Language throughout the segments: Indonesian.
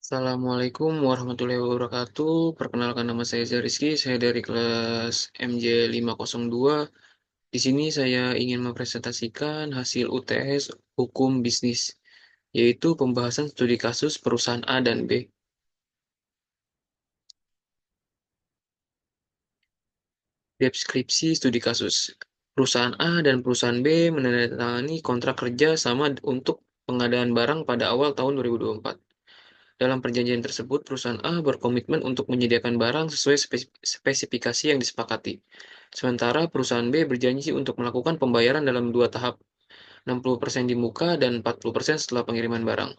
Assalamualaikum warahmatullahi wabarakatuh. Perkenalkan nama saya Zariski, saya dari kelas MJ502. Di sini saya ingin mempresentasikan hasil UTS Hukum Bisnis, yaitu pembahasan studi kasus perusahaan A dan B. Deskripsi studi kasus. Perusahaan A dan perusahaan B menandatangani kontrak kerja sama untuk pengadaan barang pada awal tahun 2024. Dalam perjanjian tersebut, perusahaan A berkomitmen untuk menyediakan barang sesuai spesifikasi yang disepakati. Sementara perusahaan B berjanji untuk melakukan pembayaran dalam dua tahap, 60% di muka dan 40% setelah pengiriman barang.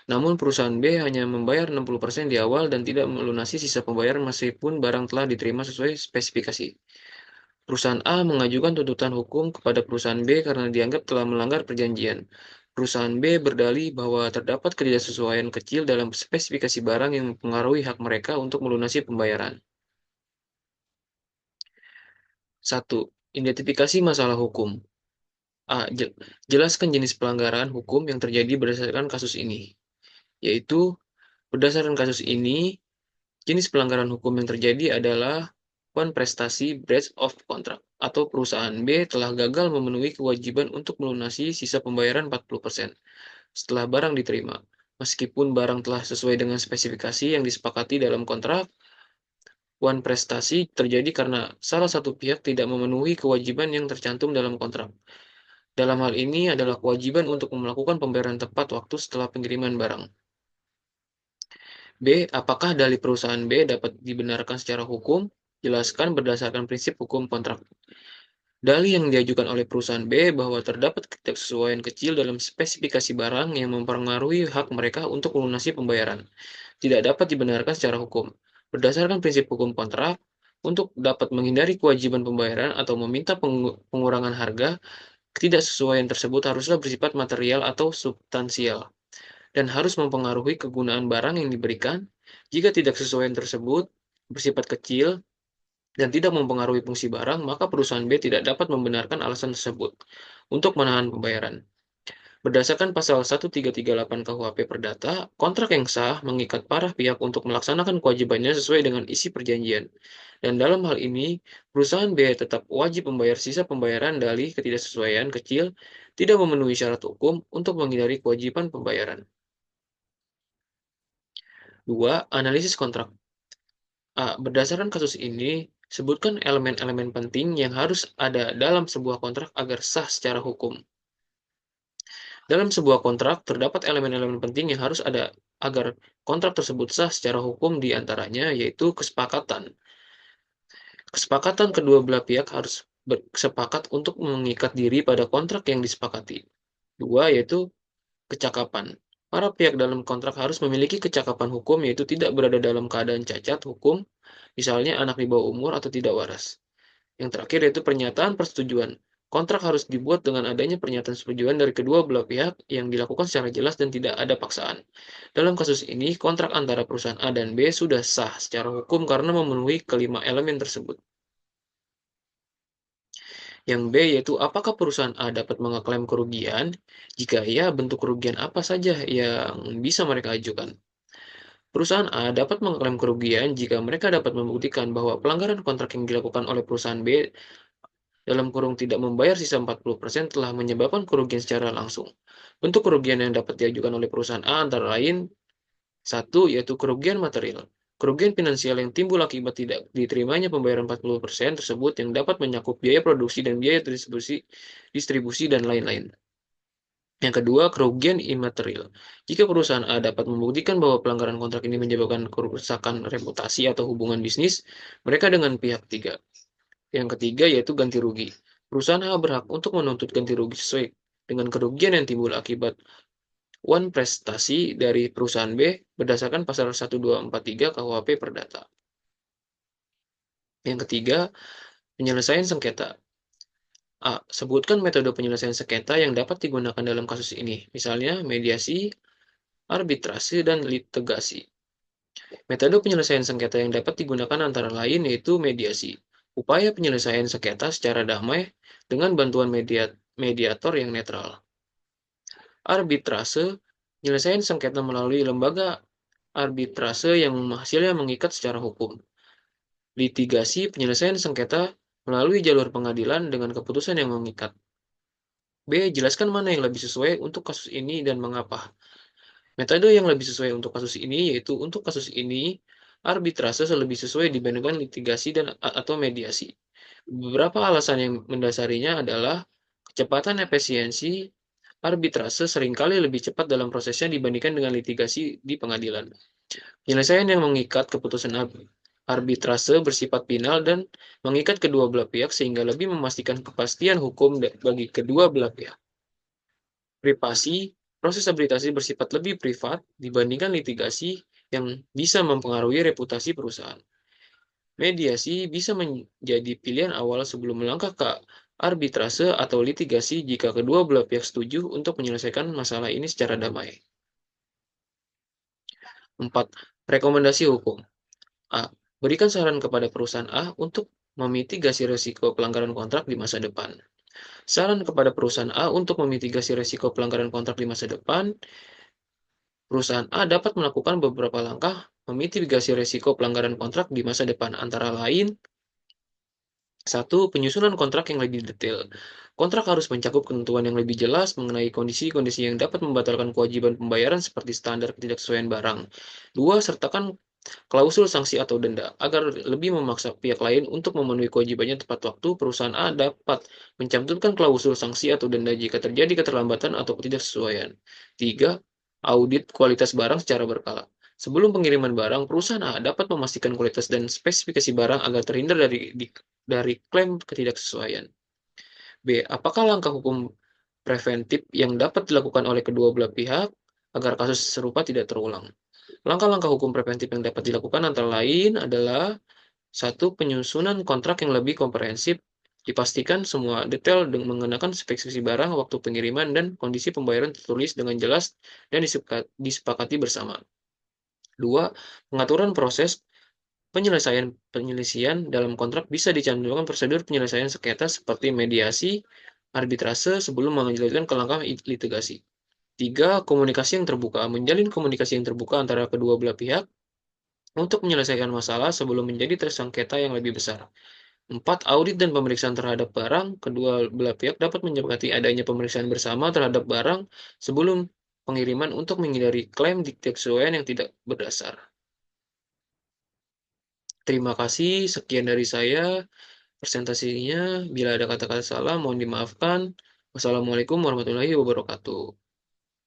Namun perusahaan B hanya membayar 60% di awal dan tidak melunasi sisa pembayaran meskipun barang telah diterima sesuai spesifikasi. Perusahaan A mengajukan tuntutan hukum kepada perusahaan B karena dianggap telah melanggar perjanjian. Perusahaan B berdalih bahwa terdapat ketidaksesuaian kecil dalam spesifikasi barang yang mempengaruhi hak mereka untuk melunasi pembayaran. 1. Identifikasi masalah hukum. A. Jelaskan jenis pelanggaran hukum yang terjadi berdasarkan kasus ini. Yaitu, berdasarkan kasus ini, jenis pelanggaran hukum yang terjadi adalah prestasi breach of contract atau perusahaan B telah gagal memenuhi kewajiban untuk melunasi sisa pembayaran 40% setelah barang diterima. Meskipun barang telah sesuai dengan spesifikasi yang disepakati dalam kontrak, prestasi terjadi karena salah satu pihak tidak memenuhi kewajiban yang tercantum dalam kontrak. Dalam hal ini adalah kewajiban untuk melakukan pembayaran tepat waktu setelah pengiriman barang. B. Apakah dalih perusahaan B dapat dibenarkan secara hukum? Jelaskan berdasarkan prinsip hukum kontrak. Dalih yang diajukan oleh perusahaan B bahwa terdapat ketidaksesuaian kecil dalam spesifikasi barang yang mempengaruhi hak mereka untuk melunasi pembayaran tidak dapat dibenarkan secara hukum. Berdasarkan prinsip hukum kontrak, untuk dapat menghindari kewajiban pembayaran atau meminta pengurangan harga, ketidaksesuaian tersebut haruslah bersifat material atau substansial dan harus mempengaruhi kegunaan barang yang diberikan. Jika tidak sesuaian tersebut bersifat kecil dan tidak mempengaruhi fungsi barang, maka perusahaan B tidak dapat membenarkan alasan tersebut untuk menahan pembayaran. Berdasarkan pasal 1338 KUHP Perdata, kontrak yang sah mengikat para pihak untuk melaksanakan kewajibannya sesuai dengan isi perjanjian. Dan dalam hal ini, perusahaan B tetap wajib membayar sisa pembayaran dalih ketidaksesuaian kecil tidak memenuhi syarat hukum untuk menghindari kewajiban pembayaran. 2. Analisis kontrak. A. Berdasarkan kasus ini, sebutkan elemen-elemen penting yang harus ada dalam sebuah kontrak agar sah secara hukum. Dalam sebuah kontrak, terdapat elemen-elemen penting yang harus ada agar kontrak tersebut sah secara hukum di antaranya yaitu kesepakatan. Kesepakatan kedua belah pihak harus bersepakat untuk mengikat diri pada kontrak yang disepakati. 2. Yaitu kecakapan. Para pihak dalam kontrak harus memiliki kecakapan hukum yaitu tidak berada dalam keadaan cacat hukum, misalnya anak di bawah umur atau tidak waras. Yang terakhir yaitu pernyataan persetujuan. Kontrak harus dibuat dengan adanya pernyataan persetujuan dari kedua belah pihak yang dilakukan secara jelas dan tidak ada paksaan. Dalam kasus ini, kontrak antara perusahaan A dan B sudah sah secara hukum karena memenuhi kelima elemen tersebut. Yang B yaitu apakah perusahaan A dapat mengeklaim kerugian? Jika iya, bentuk kerugian apa saja yang bisa mereka ajukan? Perusahaan A dapat mengeklaim kerugian jika mereka dapat membuktikan bahwa pelanggaran kontrak yang dilakukan oleh perusahaan B tidak membayar sisa 40% telah menyebabkan kerugian secara langsung. Bentuk kerugian yang dapat diajukan oleh perusahaan A antara lain, 1. Yaitu kerugian material. Kerugian finansial yang timbul akibat tidak diterimanya pembayaran 40% tersebut yang dapat mencakup biaya produksi dan biaya distribusi dan lain-lain. Yang kedua, kerugian imaterial. Jika perusahaan A dapat membuktikan bahwa pelanggaran kontrak ini menyebabkan kerusakan reputasi atau hubungan bisnis mereka dengan pihak ketiga. Yang ketiga yaitu ganti rugi. Perusahaan A berhak untuk menuntut ganti rugi sesuai dengan kerugian yang timbul akibat prestasi dari perusahaan B berdasarkan pasal 1243 KUHP Perdata. Yang ketiga, penyelesaian sengketa. A. Sebutkan metode penyelesaian sengketa yang dapat digunakan dalam kasus ini, misalnya mediasi, arbitrase, dan litigasi. Metode penyelesaian sengketa yang dapat digunakan antara lain yaitu mediasi, upaya penyelesaian sengketa secara damai dengan bantuan mediator yang netral. Arbitrase, penyelesaian sengketa melalui lembaga arbitrase yang hasilnya mengikat secara hukum. Litigasi penyelesaian sengketa melalui jalur pengadilan dengan keputusan yang mengikat. B. Jelaskan mana yang lebih sesuai untuk kasus ini dan mengapa. Metode yang lebih sesuai untuk kasus ini yaitu untuk kasus ini, arbitrase lebih sesuai dibandingkan litigasi dan atau mediasi. Beberapa alasan yang mendasarinya adalah kecepatan efisiensi, arbitrase seringkali lebih cepat dalam prosesnya dibandingkan dengan litigasi di pengadilan. Penyelesaian yang mengikat keputusan arbitrase bersifat final dan mengikat kedua belah pihak sehingga lebih memastikan kepastian hukum bagi kedua belah pihak. Privasi, proses arbitrase bersifat lebih privat dibandingkan litigasi yang bisa mempengaruhi reputasi perusahaan. Mediasi bisa menjadi pilihan awal sebelum melangkah ke arbitrase atau litigasi jika kedua belah pihak setuju untuk menyelesaikan masalah ini secara damai. 4. Rekomendasi hukum. A. Berikan saran kepada perusahaan A untuk memitigasi risiko pelanggaran kontrak di masa depan. Saran kepada perusahaan A untuk memitigasi risiko pelanggaran kontrak di masa depan, perusahaan A dapat melakukan beberapa langkah memitigasi risiko pelanggaran kontrak di masa depan, antara lain: 1. Penyusunan kontrak yang lebih detail. Kontrak harus mencakup ketentuan yang lebih jelas mengenai kondisi-kondisi yang dapat membatalkan kewajiban pembayaran seperti standar ketidaksesuaian barang. 2. Sertakan klausul sanksi atau denda. Agar lebih memaksa pihak lain untuk memenuhi kewajibannya tepat waktu, perusahaan A dapat mencantumkan klausul sanksi atau denda jika terjadi keterlambatan atau ketidaksesuaian. 3. Audit kualitas barang secara berkala. Sebelum pengiriman barang, perusahaan A dapat memastikan kualitas dan spesifikasi barang agar terhindar dari klaim ketidaksesuaian. B. Apakah langkah hukum preventif yang dapat dilakukan oleh kedua belah pihak agar kasus serupa tidak terulang? Langkah-langkah hukum preventif yang dapat dilakukan antara lain adalah: 1. Penyusunan kontrak yang lebih komprehensif. Dipastikan semua detail mengenakan spesifikasi barang, waktu pengiriman, dan kondisi pembayaran tertulis dengan jelas dan disepakati bersama. 2. Pengaturan proses penyelesaian dalam kontrak. Bisa dicantumkan prosedur penyelesaian sengketa seperti mediasi, arbitrase sebelum melanjutkan ke langkah litigasi. 3. Komunikasi yang terbuka. Menjalin komunikasi yang terbuka antara kedua belah pihak untuk menyelesaikan masalah sebelum menjadi tersengketa yang lebih besar. 4. Audit dan pemeriksaan terhadap barang. Kedua belah pihak dapat menyepakati adanya pemeriksaan bersama terhadap barang sebelum pengiriman untuk menghindari klaim ketidaksesuaian yang tidak berdasar. Terima kasih, sekian dari saya presentasinya. Bila ada kata-kata salah, mohon dimaafkan. Wassalamualaikum warahmatullahi wabarakatuh.